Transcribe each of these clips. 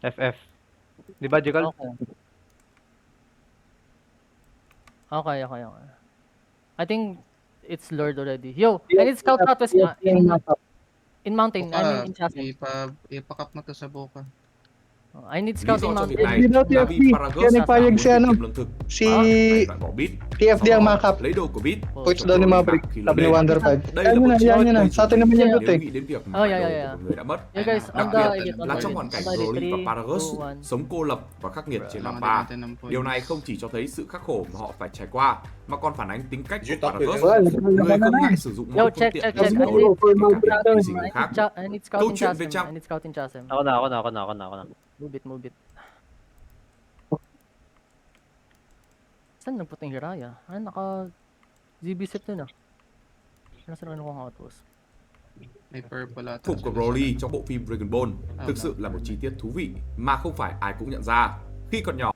FF. Di ba, Jekal? Okay. Okay. I think it's lured already. Yo, I need scout southwest nga. In mountain, I mean Boka, in chasm. ipakap mo to sa Boka. I need Lý scout do in cho việc mountain. này Đi đâu là vì TFD? Paragus Yan đang ang payag muốn si tìm ano? kiếm lương thực. Si Phải loại bỏ bit. TFD ang makap. Lấy đồ của bit. Coach daw ni Maverick. Sabi ni Wonderpad. Đây Yan là một yun na, chiến yan thuật yun na. đầy Sa atin naman yan nếu dito eh. nghĩ đến việc Oh, mà yeah, đồ yeah. của người đã mất. Yeah guys, on Đặc the biệt elite, on là the trong elite. hoàn cảnh On the elite, Broly và 3, Paragus 2, 1. sống cô lập và khắc nghiệt trên Kailangan map 3. din natin ng point. Điều này không chỉ cho thấy sự khắc khổ mà họ phải trải qua, mà còn phản ánh tính cách của Paragus, Well, người không ngại sử dụng Yo, mọi phương check. tiện I để need- đổi kể cả việc hy sinh người khác. I need scout Câu in chuyện về chasm. Trump. I need scout in chasm. Ako na. Move it. Saan nagpunta yung Hiraya? Ano naka ZB set dun ah. Nasaan ano kong outpost? May purple ata. Phục của Broly trong bộ phim Dragon Ball thực sự là một chi tiết thú vị mà không phải ai cũng nhận ra. Khi còn nhỏ,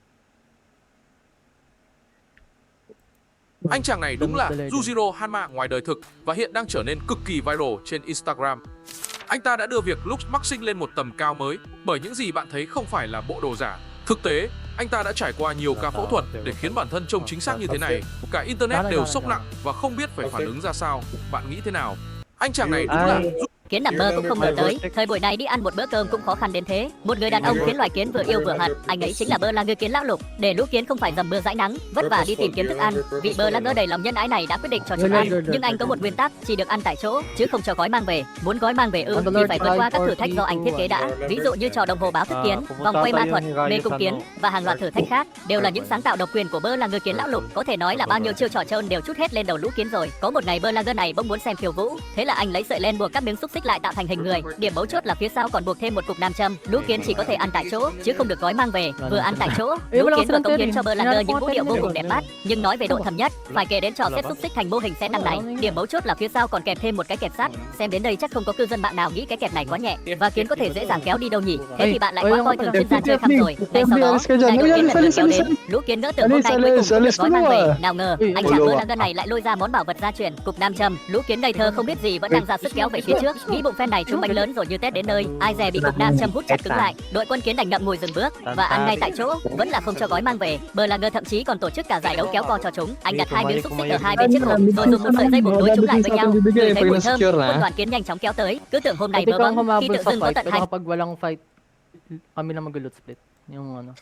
Anh chàng này đúng là Yujiro Hanma ngoài đời thực và hiện đang trở nên cực kỳ viral trên Instagram. Anh ta đã đưa việc lúc mắc sinh lên một tầm cao mới bởi những gì bạn thấy không phải là bộ đồ giả. Thực tế, anh ta đã trải qua nhiều ca phẫu thuật để khiến bản thân trông chính xác như thế này. Cả internet đều sốc nặng và không biết phải phản ứng ra sao. Bạn nghĩ thế nào? Anh chàng này đúng là Kiến nằm mơ cũng không ngờ tới, thời buổi này đi ăn một bữa cơm cũng khó khăn đến thế. Một người đàn ông khiến loài kiến vừa yêu vừa hận, anh ấy chính là Berlanger kiến lão lục. Để lũ kiến không phải dầm mưa dãi nắng, vất vả đi tìm kiếm thức ăn, vị Berlanger đầy lòng nhân ái này đã quyết định cho chúng ăn. Nhưng anh có một nguyên tắc, chỉ được ăn tại chỗ, chứ không cho gói mang về. Muốn gói mang về thì phải vượt qua các thử thách do anh thiết kế đã. Ví dụ như trò đồng hồ báo thức kiến, vòng quay ma thuật, mê cung kiến và hàng loạt thử thách khác, đều là những sáng tạo độc quyền của Berlanger kiến lão lục. Có thể nói là bao nhiêu chiêu trò trơn đều trút hết lên đầu lũ kiến rồi. Có một ngày Berlanger này bỗng muốn xem khiêu vũ, thế là anh lấy sợi len buộc các miếng xúc xích lại tạo thành hình người. Điểm mấu chốt là phía sau còn buộc thêm một cục nam châm. Lũ kiến chỉ có thể ăn tại chỗ chứ không được gói mang về. Vừa ăn tại chỗ, lũ kiến vừa cống hiến cho Berlanger những vũ điệu vô cùng đẹp mắt. Nhưng nói về độ thầm nhất, phải kể đến trò xếp xúc xích thành mô hình xe tăng này. Điểm mấu chốt là phía sau còn kèm thêm một cái kẹp sắt. Xem đến đây chắc không có cư dân mạng nào nghĩ cái kẹp này quá nhẹ và kiến có thể dễ dàng kéo đi đâu nhỉ? Thế thì bạn lại quá coi thường chuyên gia chơi khăm rồi. Ngay sau đó, đại đội kiến lần lượt kéo đến. Lũ kiến ngỡ tưởng hôm nay cuối cùng cũng được gói mang về. Nào ngờ, anh chàng Berlanger này lại lôi ra món bảo vật gia truyền, cục nam châm. Lũ kiến ngây thơ không biết gì vẫn đang ra sức kéo về phía trước. Nghĩ bụng phen này trúng bánh lớn rồi như Tết đến nơi, ai dè bị cục nam châm hút chặt cứng lại. Đội quân kiến đành ngậm ngùi dừng bước và ăn ngay tại chỗ, vẫn là không cho gói mang về. Berlanger thậm chí còn tổ chức cả giải đấu kéo co cho chúng. Anh đặt hai miếng xúc xích ở hai bên chiếc hộp, rồi dùng một sợi dây buộc nối chúng lại với nhau. Người thấy mùi thơm, quân đoàn kiến nhanh chóng kéo tới. Cứ tưởng hôm nay bờ bẫng, khi tự dưng có tận hai. Kapag walang fight, kami na mag-loot split. Yung ano,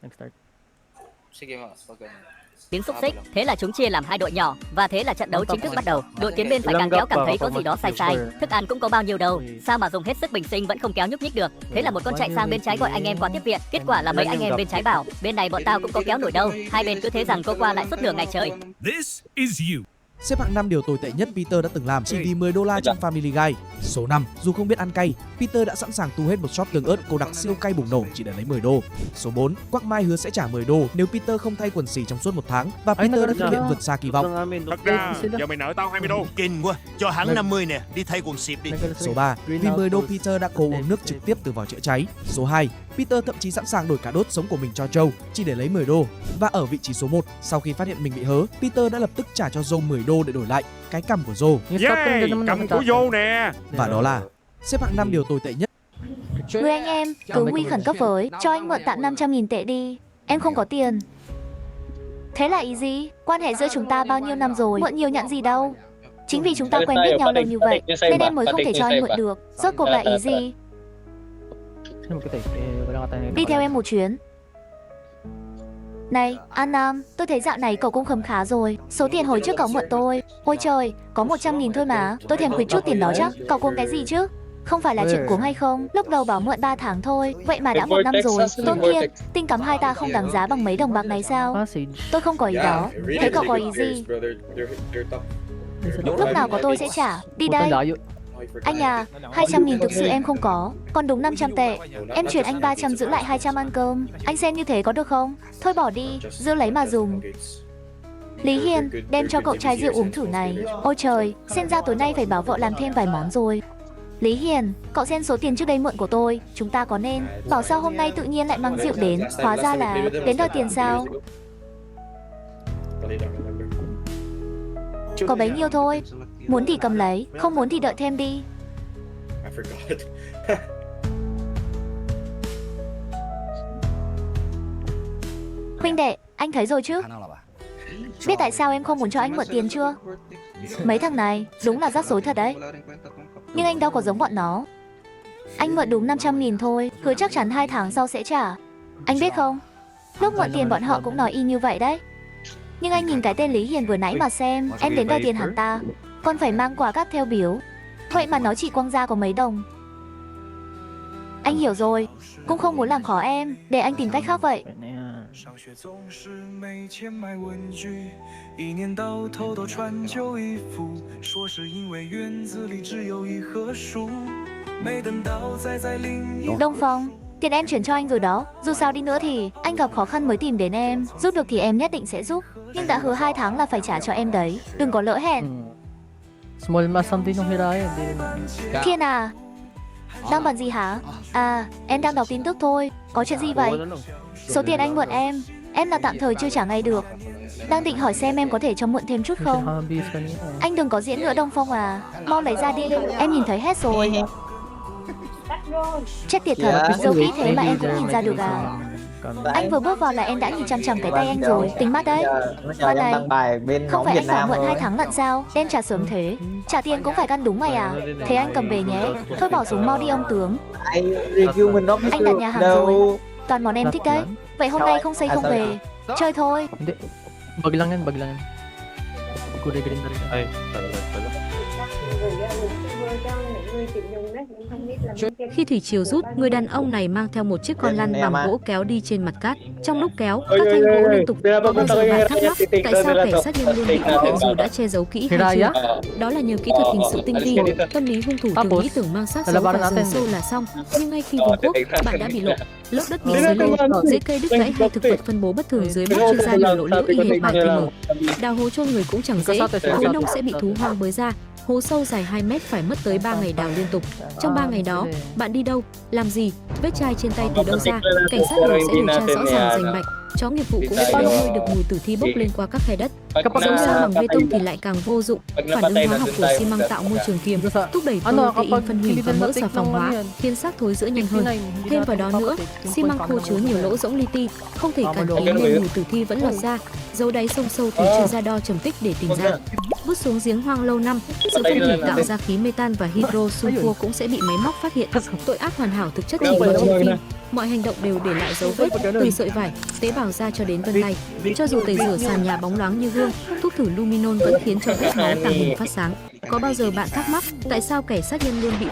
next start. Sige nga, pag ganun. Tiếng xúc xích, thế là chúng chia làm hai đội nhỏ và thế là trận đấu chính thức bắt đầu. Đội kiến bên phải càng kéo càng thấy có gì đó sai. Thức ăn cũng có bao nhiêu đâu, sao mà dùng hết sức bình sinh vẫn không kéo nhúc nhích được. Thế là một con chạy sang bên trái gọi anh em qua tiếp viện. Kết quả là mấy anh em bên trái bảo bên này bọn tao cũng có kéo nổi đâu. Hai bên cứ thế rằng cô qua lại suốt nửa ngày trời. This is you. Xếp hạng 5 điều tồi tệ nhất Peter đã từng làm chỉ vì 10 đô la trong Family Guy. Số 5, dù không biết ăn cay, Peter đã sẵn sàng tu hết một shot tương ớt cô đặc siêu cay bùng nổ chỉ để lấy 10 đô. Số 4, Quack Mai hứa sẽ trả 10 đô nếu Peter không thay quần xì trong suốt một tháng và Peter đã thực hiện vượt xa kỳ vọng. Thật ra, giờ mày nợ tao 20 đô. Kinh quá, cho hắn 50 nè, đi thay quần xịp đi. Số 3, vì 10 đô Peter đã cố uống nước trực tiếp từ vòi chữa cháy. Số 2, Peter thậm chí sẵn sàng đổi cả đốt sống của mình cho Joe chỉ để lấy 10 đô. Và ở vị trí số 1, sau khi phát hiện mình bị hớ, Peter đã lập tức trả cho Joe 10 đô để đổi lại cái cằm của Joe. Yeah, cầm của vô nè. Và đó là xếp hạng 5 điều tồi tệ nhất. Người anh em, cứu nguy khẩn cấp với, cho anh mượn tạm 500.000 tệ đi. Em không có tiền. Thế là ý gì? Quan hệ giữa chúng ta bao nhiêu năm rồi, mượn nhiều nhận gì đâu. Chính vì chúng ta quen biết nhau lâu như vậy, nên em mới không thể cho anh mượn được. Rốt cuộc là ý gì? Đi theo em một chuyến. Này, An Nam, tôi thấy dạo này cậu cũng khấm khá rồi. Số tiền hồi trước cậu mượn tôi, ôi trời, có 100.000 thôi mà. Tôi thèm quỵt chút tiền đó chắc. Cậu cuống cái gì chứ? Không phải là chuyện cuống hay không? Lúc đầu bảo mượn 3 tháng thôi, vậy mà đã 1 năm rồi. Tôn Kiên, tình cảm hai ta không đáng giá bằng mấy đồng bạc này sao? Tôi không có ý đó. Thế cậu có ý gì? Lúc nào có tôi sẽ trả. Đi đây. Anh à, 200.000 thực sự em không có, còn đúng 500 tệ. Em chuyển anh 300 giữ lại 200 ăn cơm. Anh xem như thế có được không? Thôi bỏ đi, giữ lấy mà dùng. Lý Hiền, đem cho cậu chai rượu uống thử này. Ôi trời, xem ra tối nay phải bảo vợ làm thêm vài món rồi. Lý Hiền, cậu xem số tiền trước đây mượn của tôi. Chúng ta có nên bảo sao hôm nay tự nhiên lại mang rượu đến. Hóa ra là đến đòi tiền sao? Có bấy nhiêu thôi. Muốn thì cầm lấy, không muốn thì đợi thêm đi. Huynh đệ, anh thấy rồi chứ? Biết tại sao em không muốn cho anh mượn tiền chưa? Mấy thằng này đúng là rắc rối thật đấy. Nhưng anh đâu có giống bọn nó. Anh mượn đúng 500.000 thôi, hứa chắc chắn 2 tháng sau sẽ trả. Anh biết không? Lúc mượn tiền bọn họ cũng nói y như vậy đấy. Nhưng anh nhìn cái tên Lý Hiền vừa nãy mà xem, em đến đòi tiền hắn ta, còn phải mang quà cáp theo biếu. Vậy mà nó chỉ quăng ra có mấy đồng. Anh hiểu rồi, cũng không muốn làm khó em, để anh tìm cách khác vậy. 上学总是没钱买文具，一年到头都穿旧衣服，说是因为院子里只有一棵树，没等到在另一。 Đông Phong, tiền em chuyển cho anh rồi đó. Dù sao đi nữa thì anh gặp khó khăn mới tìm đến em. Giúp được thì em nhất định sẽ giúp. Nhưng đã hứa 2 tháng là phải trả cho em đấy. Đừng có lỡ hẹn. Small mass something nung Hiraya. Hindi naman. Thiên à, đang bận gì hả? À, em đang đọc tin tức thôi. Có chuyện gì vậy? Số tiền anh mượn em là tạm thời chưa trả ngay được. Đang định hỏi xem em có thể cho mượn thêm chút không? Anh đừng có diễn nữa Đông Phong à. Mau lấy ra đi, em nhìn thấy hết rồi. Chết tiệt thật, dấu kỹ thế mà em cũng nhìn ra được à? Anh vừa bước vào là em đã nhìn chằm chằm cái tay anh rồi, tính mắt đấy. Mà này, không phải anh bảo mượn 2 tháng lận sao? Đem trả sớm thế. Trả tiền cũng phải căn đúng mày à? Thế anh cầm về nhé. Thôi bỏ súng mau đi ông tướng. Anh review mình nó Anh đặt nhà hàng rồi. Toàn món em thích đấy. Vậy hôm nay không xây không về. Chơi thôi. Bug lang yan, bug lang yan. Kulay green na rin. Ay, Khi thủy triều rút, người đàn ông này mang theo một chiếc con lăn bằng gỗ kéo đi trên mặt cát. Trong lúc kéo, các thanh gỗ liên tục. Có bao giờ bạn thắc mắc tại sao kẻ sát nhân luôn bị phát hiện dù đã che giấu kỹ hay chưa? Đó là nhờ kỹ thuật hình sự tinh vi. Tâm lý hung thủ thường nghĩ tưởng mang sát giấu vào rừng sâu là xong, nhưng ngay khi vùng quốc, bạn đã bị lộ. Lớp đất bị xới lên, rễ cây đứt gãy hay thực vật phân bố bất thường dưới móc chưa ra nhiều lộ liễu y hệt bài PM. Đào hố chôn người cũng chẳng dễ, khối nông sẽ bị thú hoang bới ra. Hố sâu dài 2 mét phải mất tới 3 ngày đào liên tục. Trong 3 ngày đó, bạn đi đâu, làm gì, vết chai trên tay từ đâu ra, cảnh sát hồ sẽ điều tra rõ ràng rành mạch. Chó nghiệp vụ cũng sẽ hơi được mùi tử thi bốc lên qua các khe đất. Dẫu sao bằng bê tông thì lại càng vô dụng. Phản ứng hóa học của xi măng tạo môi trường kiềm, thúc đẩy protein phân hủy và mỡ xà phòng hóa, khiến xác thối rữa nhanh hơn. Thêm vào đó nữa, xi măng khô chứa nhiều lỗ rỗng li ti, không thể cản khí nên mùi tử thi vẫn lọt ra. Dấu đáy sông sâu thì chuyên gia đo trầm tích để tìm ra. Vứt xuống giếng hoang lâu năm, sự phân hủy tạo ra khí metan và hydrosulfur cũng sẽ bị máy móc phát hiện. Tội ác hoàn hảo thực chất chỉ có trên phim. Mọi hành động đều để lại dấu vết, từ sợi vải, tế bào da cho đến vân tay. Cho dù tẩy rửa sàn nhà bóng loáng như gương, thuốc thử luminon vẫn khiến cho vết máu càng bùng phát sáng. Có bao giờ bạn thắc mắc tại sao kẻ sát nhân luôn bị...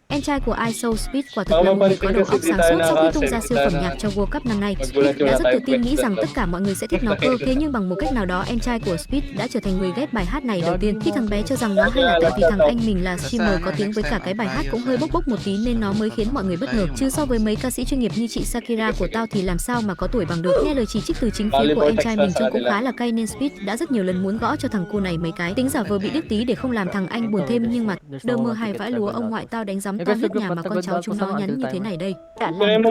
Em trai của iSoulSpeed quả thực là người có đầu óc sáng suốt. Sau khi tung ra siêu phẩm nhạc cho World Cup năm nay, Speed đã rất tự tin nghĩ rằng tất cả mọi người sẽ thích nó cơ. Thế nhưng bằng một cách nào đó, em trai của Speed đã trở thành người ghép bài hát này đầu tiên. Khi thằng bé cho rằng nó hay là tại vì thằng anh mình là streamer có tiếng với cả cái bài hát cũng hơi bốc một tí nên nó mới khiến mọi người bất ngờ. Chứ so với mấy ca sĩ chuyên nghiệp như chị Shakira của tao thì làm sao mà có tuổi bằng được. Nghe lời chỉ trích từ chính phía của em trai mình trông cũng khá là cay nên Speed đã rất nhiều lần muốn gõ cho thằng cu này mấy cái. Tính giả vờ bị điếc tí để không làm thằng anh buồn thêm nhưng mà đơ mơ hai vãi lúa ông ngoại tao đánh giấm tao hết nhà mà con cháu chúng nó nhắn như thế này đây. Đã làm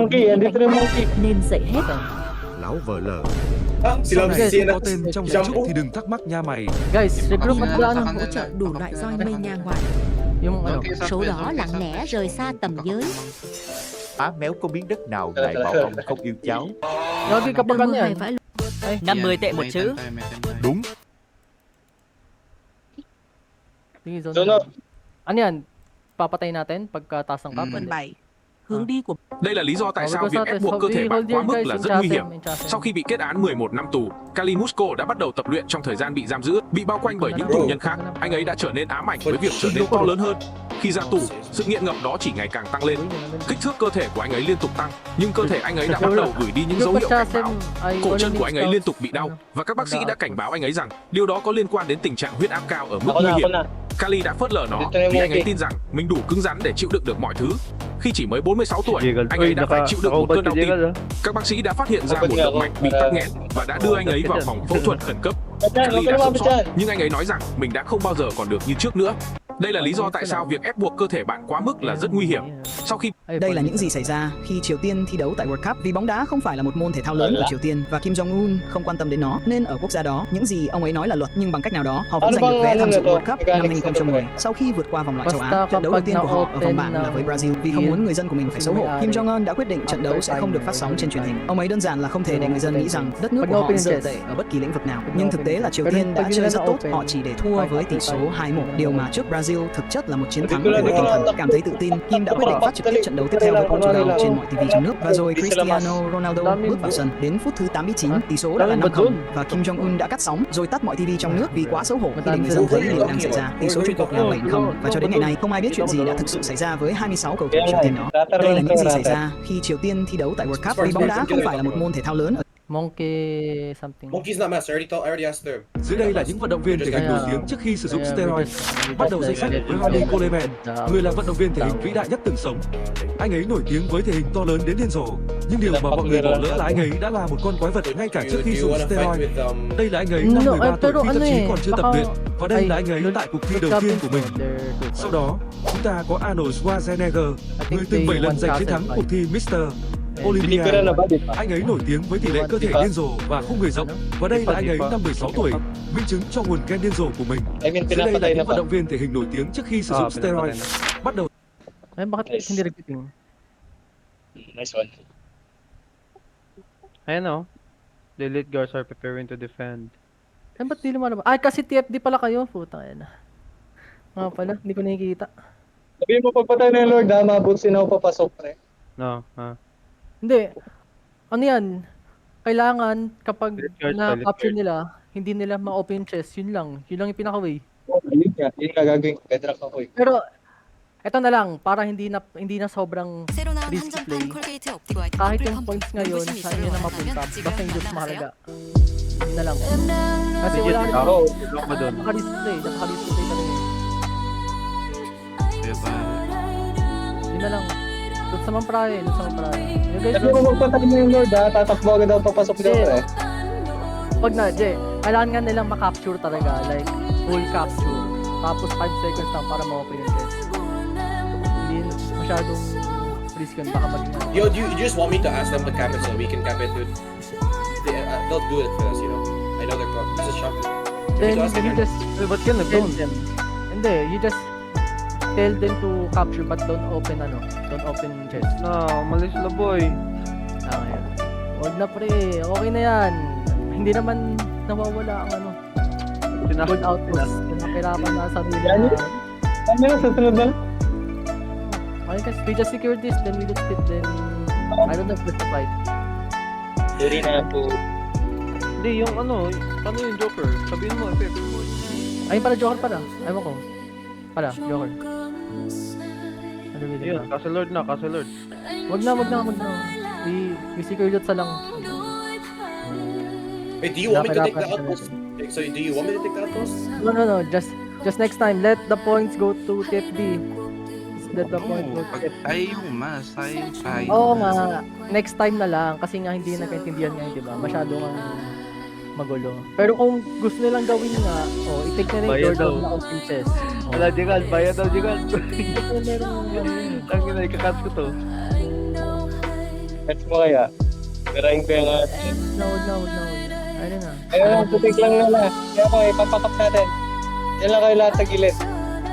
nên dậy hết. Láo vờ lờ. Có tên trong di chúc thì đừng thắc mắc nha mày. Guys, regroup at lang. Hỗ trợ đủ loại roi mây nhà ngoài. Số đó lặng lẽ rời xa tầm giới. Má méo có miếng đất nào lại bảo ông không yêu cháu. Lagi kapag ano yan? 50 tệ một chữ. Đúng. Sige, zone. Ano yan? Papatay natin pagkataas ng cup. Phần 7. Hướng đi của... Đây là lý do tại sao việc ép buộc cơ thể bạn quá mức là rất nguy hiểm. Sau khi bị kết án 11 năm tù, Kali Musko đã bắt đầu tập luyện trong thời gian bị giam giữ. Bị bao quanh bởi những tù nhân khác, anh ấy đã trở nên ám ảnh với việc trở nên to lớn hơn. Khi ra tù, sự nghiện ngập đó chỉ ngày càng tăng lên. Kích thước cơ thể của anh ấy liên tục tăng, nhưng cơ thể anh ấy đã bắt đầu gửi đi những dấu hiệu cảnh báo. Cổ chân của anh ấy liên tục bị đau, và các bác sĩ đã cảnh báo anh ấy rằng điều đó có liên quan đến tình trạng huyết áp cao ở mức nguy hiểm. Kali đã phớt lờ nó vì anh ấy tin rằng mình đủ cứng rắn để chịu đựng được mọi thứ. Khi chỉ mới 46 tuổi, anh ấy đã phải chịu đựng một cơn đau tim. Các bác sĩ đã phát hiện ra một động mạch bị tắc nghẽn và đã đưa anh ấy vào phòng phẫu thuật khẩn cấp. Kali đã sống sót, nhưng anh ấy nói rằng mình đã không bao giờ còn được như trước nữa. Đây là lý do tại sao việc ép buộc cơ thể bạn quá mức là rất nguy hiểm. Sau khi Đây là những gì xảy ra khi Triều Tiên thi đấu tại World Cup. Vì bóng đá không phải là một môn thể thao lớn của Triều Tiên và Kim Jong-un không quan tâm đến nó, nên ở quốc gia đó, những gì ông ấy nói là luật, nhưng bằng cách nào đó, họ vẫn giành được vé tham dự World Cup năm 2010 sau khi vượt qua vòng loại châu Á. Trận đấu đầu tiên của họ ở vòng bảng là với Brazil. Vì không muốn người dân của mình phải xấu hổ, Kim Jong-un đã quyết định trận đấu sẽ không được phát sóng trên truyền hình. Ông ấy đơn giản là không thể để người dân nghĩ rằng đất nước của họ dở tệ ở bất kỳ lĩnh vực nào. Nhưng thực tế là Triều Tiên đã chơi rất tốt, họ chỉ để thua với tỷ số 2-1. Điều mà trước Brazil thực chất là một chiến thắng của tinh thần. Cảm thấy tự tin, Kim đã quyết định phát trực tiếp trận đấu tiếp theo với Portugal trên mọi TV trong nước. Và rồi Cristiano Ronaldo bước vào sân. Đến phút thứ 89, tỷ số đã là 5-0 và Kim Jong-un đã cắt sóng rồi tắt mọi TV trong nước vì quá xấu hổ khi để người dân thấy điều đang xảy ra. Tỷ số chung cuộc là 7-0 và cho đến ngày này không ai biết chuyện gì đã thực sự xảy ra với 26 cầu thủ Triều Tiên đó. Đây là những gì xảy ra khi Triều Tiên thi đấu tại World Cup. Vì bóng đá không phải là một môn thể thao lớn. Monkey something. Monkey's not master. I already asked them. Dưới đây là những vận động viên thể hình nổi tiếng trước khi sử dụng steroid. Bắt đầu danh sách với Ronnie Coleman, người là vận động viên thể hình vĩ đại nhất từng sống. Anh ấy nổi tiếng với thể hình to lớn đến điên rồ. Nhưng điều mà mọi người bỏ lỡ là anh ấy đã là một con quái vật ngay cả trước khi dùng steroid. Đây là anh ấy năm 13 tuổi khi thậm chí còn chưa tập luyện. Và đây là anh ấy tại cuộc thi đầu tiên của mình. Sau đó, chúng ta có Arnold Schwarzenegger, người từng 7 lần giành chiến thắng cuộc thi Mr. Olympia. Anh ấy nổi tiếng với tỷ lệ cơ thể điên rồ và khung người rộng. Và đây là anh ấy năm 16 tuổi, minh chứng cho nguồn gen điên rồ của mình. Dưới đây là những vận động viên thể hình nổi tiếng trước khi sử dụng steroid. Bắt đầu. Bakit hindi repeating? Nice one. Ayan o. The elite guards are preparing to defend. Ba't di lumalabas? Ay, kasi TFD pala kayo. Putang ina. Nga pala, hindi ko nakikita. Sabihin mo pagpatay na yung Lord, mabot sinaw papasok pre. No, Hindi. Ano yan? Kailangan kapag na-capture nila, hindi nila ma-open chest. Yun lang. Yun lang yung pinaka-way. Yun nga gagawin ko. Bedrock ako eh. Pero, eto na lang. Para hindi na sobrang risky play. Kahit yung points ngayon, saan nyo na mapunta. Basta yung Diyos mahalaga. Yun na lang. Kasi wala rin ako. Napaka-risky play. Napaka-risky play talaga. Yun na lang. Doon sa Mamprahe. Yung guys, Sabi mo magpatay mo yung Lord ha. Tatakbo agad ako papasok dito eh. Wag na, Jay. Kailangan nga nilang ma-capture talaga. Like, full capture. Tapos 5 seconds lang para ma-open yung chest. Hindi masyadong risk yun. Baka maging Yo, do you just want me to ask them to cap it so we can cap it, dude? They'll do it for us, you know? I know they're pro. This is shocking. Then you just ba't ka nag-down? Hindi, you just tell them to capture but don't open chest. No, mali sila boy. Ayan. Huwag na pre, okay na yan. Hindi naman nawawala ang hold outpost. Pinapirapan na sa sarili na. Ano na, susunod na? Okay guys, we just secure this, then we just split, then I don't know if that's the fight. Hindi na po. Hindi, yung paano yung Joker? Sabihin mo, Pepe. Ayun pala, Joker pala. Ewan ko. Pala, Joker. Yun, kasi Lord. Wag na. We secure it sa lang. Wait, do you want me to take the outpost? So, do you want me to take the outpost? No. Just next time, let the points go to TFD. Let the points go to TFD. Oo nga. Next time na lang. Kasi nga hindi nagkaintindihan ngayon, diba? Masyado nga magulo. Pero kung gusto nilang gawin nga, i-take na rin yung door na open chest. Wala, Jigal. Bayad daw, Jigal. Ang ina, ikakat ko to. Catch mo kaya? Tirahin ko yung Huwag na. Ayun na. Ayun lang, tutik lang na. Kaya ko, ipapakap natin. Yan lang kayo lahat sa gilid.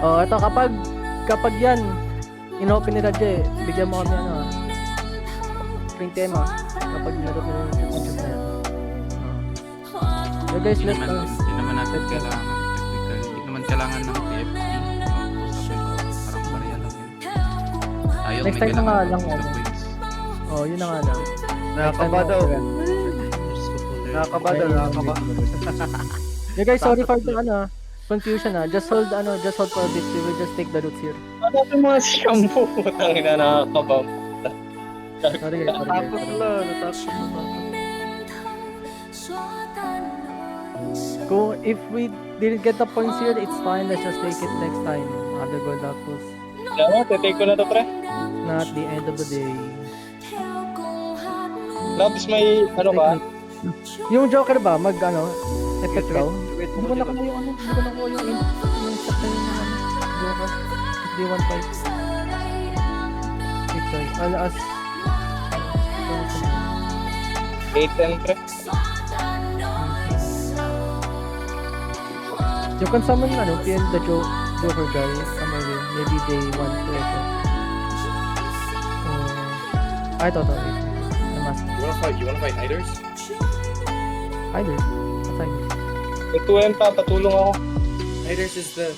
Ito kapag yan, in-open nila Jay, bigyan mo kami spring tema. Kapag nilagap nila yung chest na yan. So guys, let's Hindi naman natin kailangan technical. Hindi naman kailangan ng TFT. Parang barya lang yun. next time na nga lang. Yun na nga lang. Nakakaba daw. Yeah guys, sorry for the confusion Just hold for a bit. We will just take the roots here. Ano yung mga shampoo? Putang ina, nakakabam. Sorry guys. Natapos If we didn't get the points here, it's fine. Let's just take it next time. Other gold outpost. Take ko na to pre. Not the end of the day. Labs may ka? Yung Joker ba? Effect daw? Hindi ko nakuha yung shot na yung Joker. Do you want fight? Wait, sorry. I'll ask. 8 and 3. You can summon PL the Joker guy somewhere here. Maybe they want to I thought of it. You wanna fight Iders? Either. Aside. Ito yan pa, patulong ako. Iders is the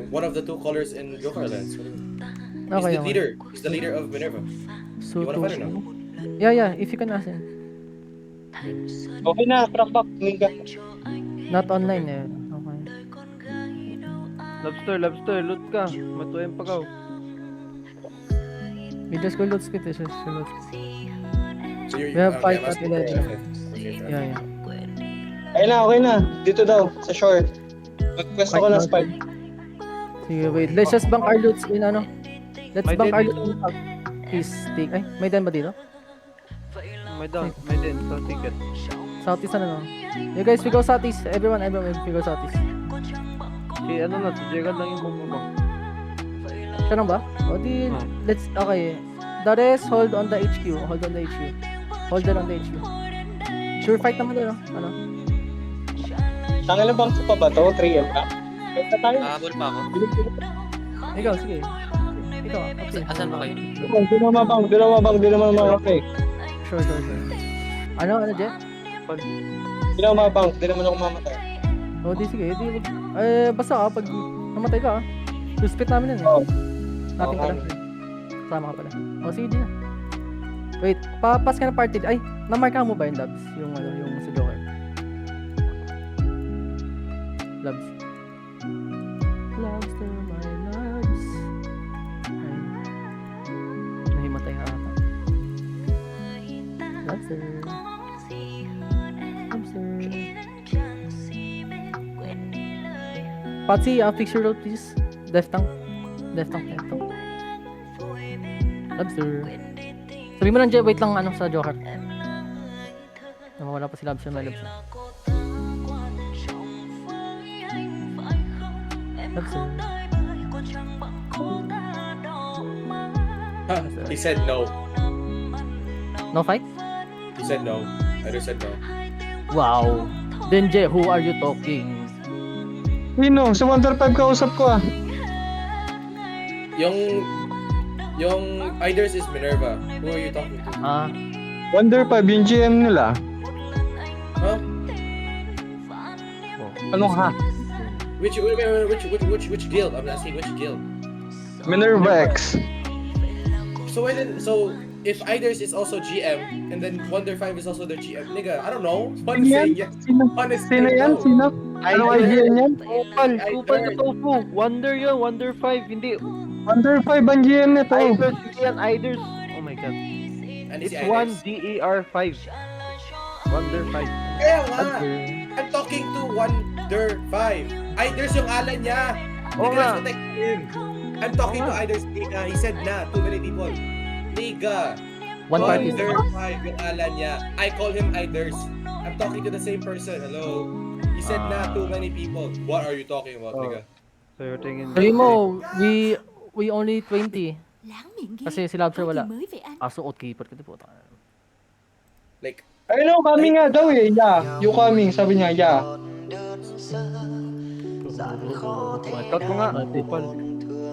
one of the 2 colors in Joker Alliance. He's Okay, the leader. He's the leader of Minerva. So, You wanna fight or no? Yeah, if you can ask him. Okay na, crackback. Ninga. Not online eh. Okay. Lobster, loot ka. Matuin pa ka. We just go loot split. Just go loot. So We have 5 at 11. Yeah. Okay na. Dito daw, sa short. Mag-quest ako ng spike. Sige, wait. Let's just bank our loots in Let's May bank our din. loots in Please take. Ay, may den ba dito? May din. So, ticket. Southeast You guys, we go southeast. Everyone, we go southeast. Si Gerald lang yung bumubang. Siya lang ba? O di, okay. The rest, hold on the HQ. Hold on the HQ. Sure fight naman doon, ano? Tangin na bang pa ba to? 3M ka? Basta tayo. Nakabul pa ako. Ikaw, sige. Ikaw, okay. Asan ba kayo? Di na mabang. Okay. Sure. Ano, Jeff? Di na mabang, di naman ako mamatay. O di, sige. Basta pag namatay ka, split namin yun eh. Nating pala. Sama ka pala. O, sige, di na. Wait, papas ka na party. Ay, namarka mo ba yung labs? Yung sa Joker? Labs. Lobster, my labs. Ay. Nahimatay ha ata. Lobster. Patsy, fix your road please. Left tank. Lobster. Sabi mo lang, Jay, wait lang sa Joker. Nawawala pa si Lobster, may Lobster. He said no. No fight? He said no. Iders said no. Wow. Then Jay, who are you talking? Nino, sa Wonder 5 kausap ko ah. Yung Iders is Minerva. Who are you talking to? Wonder 5, yung GM nila. Huh? Ano ha? Which guild? I'm asking which guild. Minerva X. So if Iders is also GM and then Wonder 5 is also their GM, nigga, I don't know. One say yes. Sino yan? Sino? Ano idea niyan? Kupal na tofu. Wonder yun, Wonder 5. Hindi. Wonder 5 ang GM nito. Iders. Oh my god. And It's 1DER5. Wonder 5. Kaya nga. I'm talking to Wonder 5. Iders yung alan niya. Oo nga. I'm talking to Iders. He said na. Too many people. Nigga. Wonder 5 yung alan niya. I call him Iders. I'm talking to the same person. Hello. He said na. Too many people. What are you talking about, nigga? So you're thinking... Sabi mo, we only 20. Kasi si Lobster wala. So outkeeper ka po. Like, Ayun, coming nga daw eh. Yeah. You coming, sabi niya, yeah. Cut mo nga.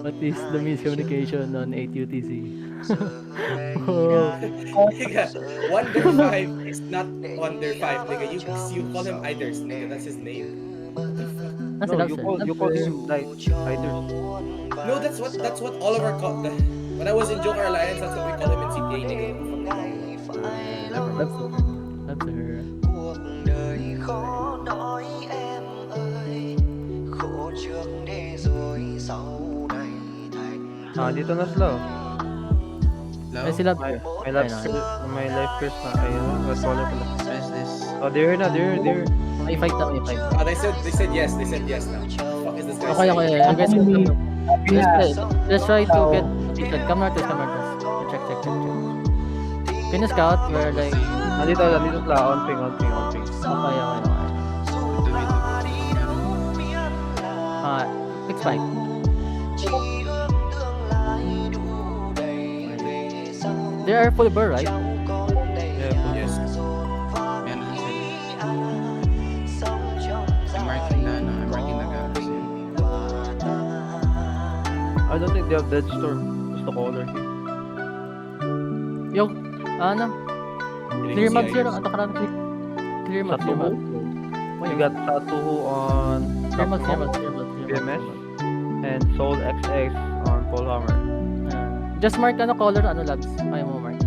What is the miscommunication on 8UTC? nigga, Wonder 5 is not Wonder 5, nigga. You call him Iders, nigga. That's his name. That's No, you call him like Iders. No, that's what all of our when I was in Joker Alliance, that's what we call him in CTA, nigga. That's her. Dito na sila. Ay sila. May life curse na. Ayun, what's all pala. Oh, they're na. May fight na, may fight. They said yes now. What is this guy Okay. saying? Let's try to get Ethan. Come north. Check. Can you scout? We're like... Nandito sila. On ping. Okay. Fix 5. They are full burr, right? Yes. Yan na sila. I'm marking na, no? I'm marking na garas. I don't think they have dead storm. Gusto caller. Yo, ano? Clear mag zero. Ang takaran clear mag. We got Tatuhu on Clear mag. BMS and Soul XX on Polhammer. Just mark ano color, ano labs. Kaya mo mark.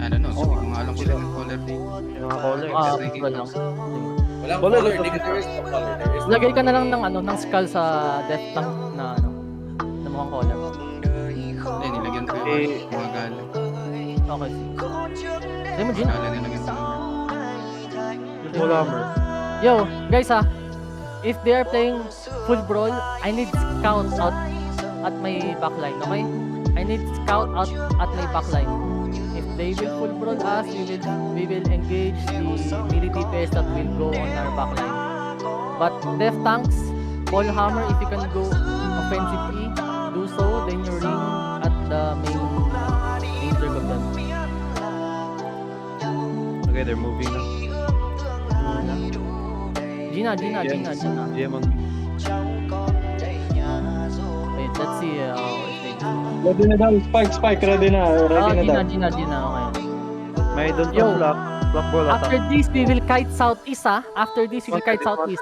I don't know. Sabi ko nga alam ko lang yung color dito. Yung mga caller. Wala lang. Walang color, there is no color. There is no Lagay ka na color. lang ng ano, ng skull sa death tank na ano, na mukhang color. Hindi, nilagyan ko yung mga galang. Okay. Say mo, Gina. Galang nilagyan ko. Polhammer. Yo, guys if they are playing full brawl, I need scout out at my backline, okay? I need scout out at my backline. If they will full brawl us, we will engage the melee DPS that will go on our backline. But death tanks, ball hammer, if you can go offensively, do so. Then you ring at the main circle of them. Okay, they're moving now. Gina. GM on Wait, let's see if they do. Ready na daw, Spike, ready na daw. Gina, okay. May don't Yo, block ball ata. After this, we will kite southeast, After this, we will kite southeast.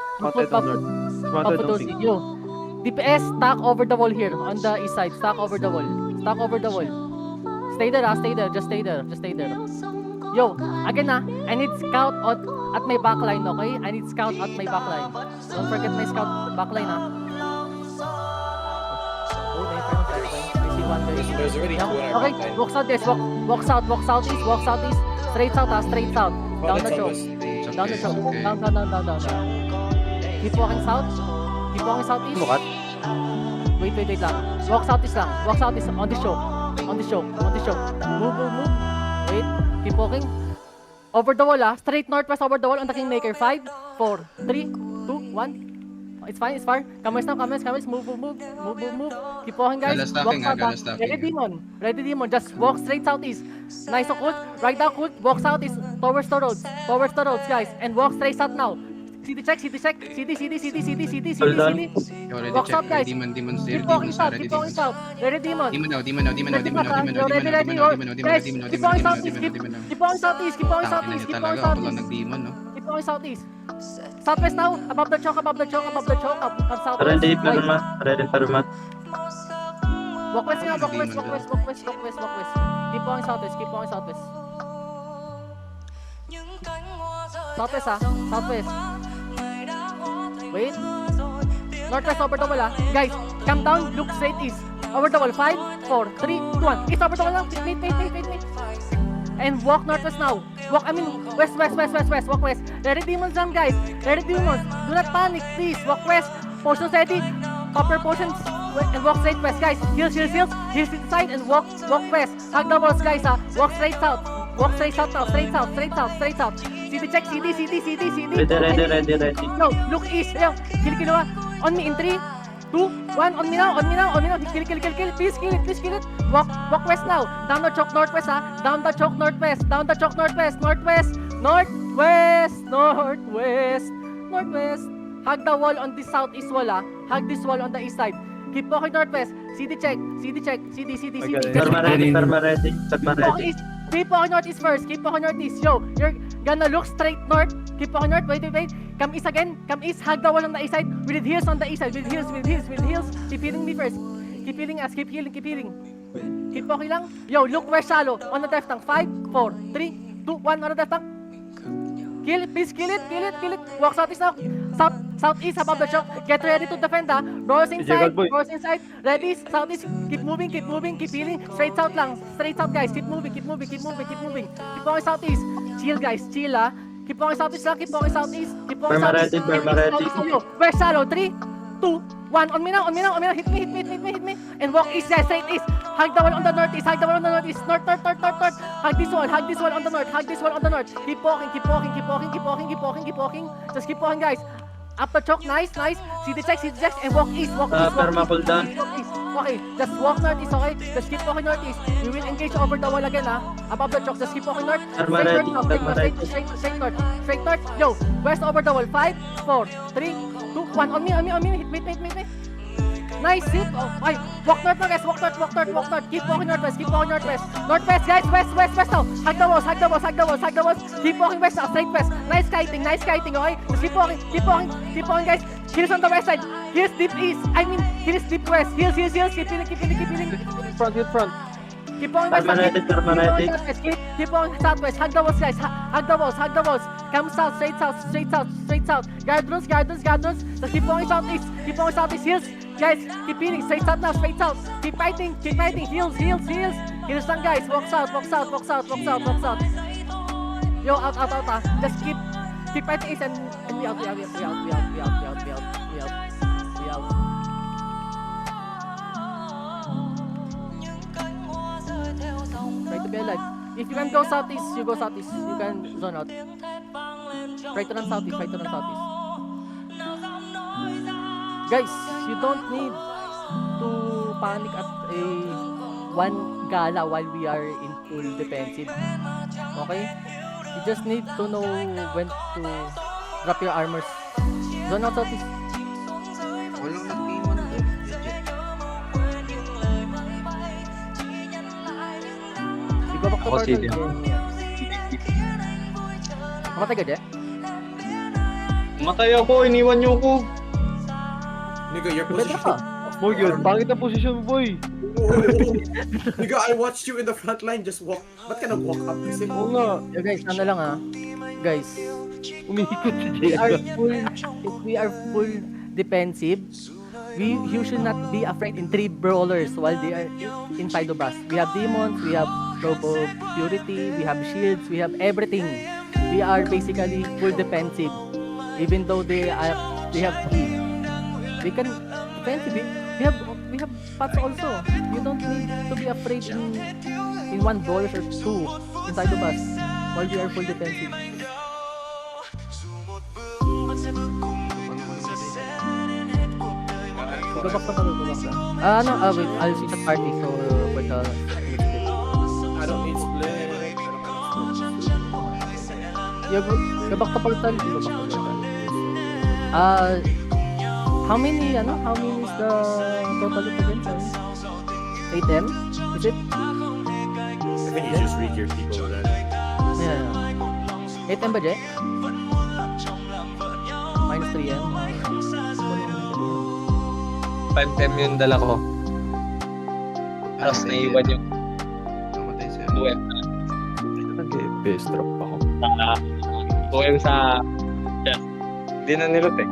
Yo, DPS, stack over the wall here, on the east side. Stack over the wall. Stay there, just stay there. Yo, again I need scout at my backline, okay? I need scout at my backline. Don't forget my scout backline, Oh, I see one guy. There's already two in our Okay, backline. walk south, guys. Walk southeast. Straight south. Down the choke. Down. Keep walking southeast. Mukat. Wait lang. Walk southeast on the choke. Move. Wait, keep walking. Over the wall, straight northwest over the wall on the Kingmaker. 5, 4, 3, 2, 1. It's fine. Kamers, move. Keep walking, guys. Gala stacking, gala stacking. Ready demon. Just walk straight southeast. Nice occult. Right down occult. Walk southeast. Towards the roads, guys. And walk straight south now. CD check. CD. Walk south, guys. Demon, Keep walking south. Ready demon. Demon now. Guys, keep walking southeast. Keep walking southeast. Talaga ako lang nag-demon, no? Keep going southeast. Southwest now. Above the choke. Up southwest. Ready perma. Walk west now. Walk west. Keep going southwest. Southwest. Wait. Northwest over the wall, Guys, come down. Look straight east. Over the wall. 5, 4, 3, 2, 1. East over the wall now. Wait. And walk northwest now. West. Walk west. Ready demons down, guys. Do not panic, please. Walk west. Potions ready. Copper potions. And walk straight west, guys. Heals inside and walk west. Hug the walls, guys. Walk straight south. Now. Straight south. CD check. CD. Ready. No, look east. Kill. On me in 3, 2, 1. On me now. Kill. Please kill it. Walk west now. Down the choke northwest, Down the choke northwest. Hug the wall on the southeast wall, Hug this wall on the east side. Keep walking northwest. CD check. CD. Perma ready. Keep walking northeast first. Yo, you're gonna look straight north. Keep walking north. Wait. Come east again. Hug the wall on the east side. We did heals on the east side. With heals. Keep healing me first. Keep healing us. Keep healing. Keep walking lang. Yo, look where shallow. On the death tank. 5, 4, 3, 2, 1. On the death tank. Please kill it. Walk southeast now. Southeast above the choke. Get ready to defend, Doors inside. Ready, southeast. Keep moving. Keep healing. Straight south, guys. Keep moving. Keep going southeast. Chill, guys. Chill, Keep going southeast. Perma ready. Yo, where's shallow? 3, 2, 1. On me now. Hit me. And walk east, guys. Straight east. Hug the wall on the northeast. North. Hug this wall on the north. Keep walking. Just keep walking, guys. Up the choke, nice. CD check, and walk east, walk east. Perma cooldown. Walk east. Okay, just walk northeast, okay? Just keep walking northeast. We will engage over the wall again, above the choke, just keep walking north. Perma Straight ready, north, perma ready. straight north. Yo, west over the wall. 5, 4, 3, 2, 1. On me. Wait. Nice hit. Oh, ay. Walk north, guys. Walk north. Keep walking northwest. Northwest, guys. West now. Hug the walls. Keep walking west now. Straight west. Nice kiting, okay? Just keep walking, guys. Here's on the west side. Here's deep east. Here's deep west. Heels. Keep healing. Front. Keep walking west. Permanent. Keep walking southwest. Hug the walls, guys. Hug the walls. Come south. Straight south. Guard rules. Just keep walking southeast. Heels. Guys, keep healing. Straight south. Keep fighting. Heels. Heels lang, guys. Walk south. Yo, out. Just keep fighting east and we out. Try to be alive. If you can go southeast, you go southeast. You can zone out. Try to run southeast. Guys, you don't need to panic at a one gala while we are in full defensive. Okay? You just need to know when to drop your armors. Zone out southeast. Walang nag-iwan doon. Go back to Ako portal. CD. Mamatay ka, Je? Matay ako, iniwan niyo ako. Nigga, your Better position. ka. Boy, yun. Pangit ang position mo, boy. Nigga, I watched you in the front line just walk. Ba't ka nag-walk up kasi? Oo nga. Yo guys, ano lang guys, Umikot si we Jay. if we are full defensive, you should not be afraid in 3 brawlers while they are inside of us. We have demons, we have robe of purity, we have shields, we have everything. We are basically full defensive, even though they have key. We can defensive. We have pots also. You don't need to be afraid in 1 brawler or 2 inside of us while we are full defensive. Go back. Wait, I'll see the party so for the I don't need split. go back to portal. How many is the total again? 8M? Is it? I think you just read your people then. Yeah. 8M ba, Je? Minus 3M? 5M yung dala ko. Tapos naiwan yung Namatay siya. 2M. Nag-base drop ako. 2M sa chest. Hindi na nilot eh.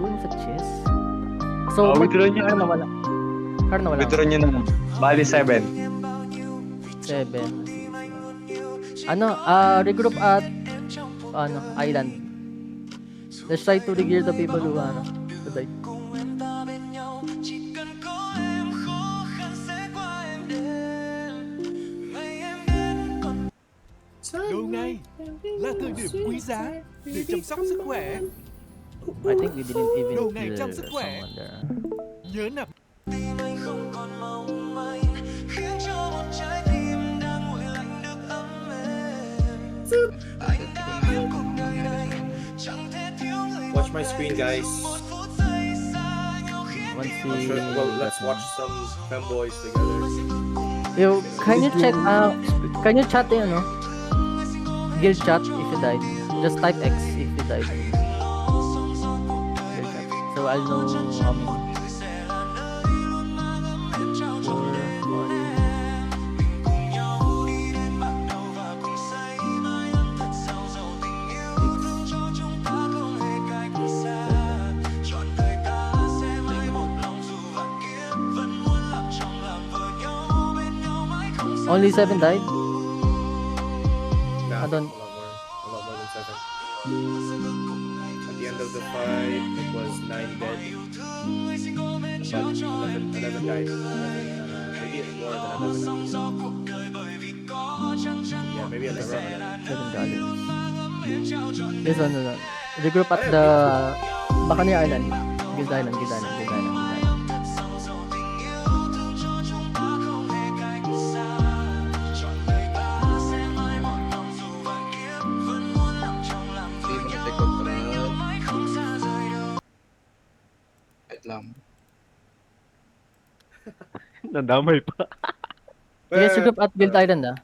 2M sa chest? So, withdraw niya. Kar na wala. Withdraw niya na. Bali 7. 7. Regroup at island. Let's try to regear the people who died. Lâu nay là thời điểm quý giá để chăm sóc sức khỏe. I think we didn't even Đồ này kill chăm sức khỏe. someone there. Nhớ nạp Watch my screen, guys. Let's watch some femboys together. Yo, can you check can you chat guild chat if you died? Just type X if you died. Guild chat. So I'll know how many. 4, 5. Only 7 died? Nah, I don't- a lot more than 7. At the end of the fight, it was 9 dead. But 11 died. Maybe more than 11. Yeah, maybe 11. 7 died. This one. Regroup at the Baka niya Island. Guild Island. Wait lang. Nadamay pa. Sige, siguro at Guild Island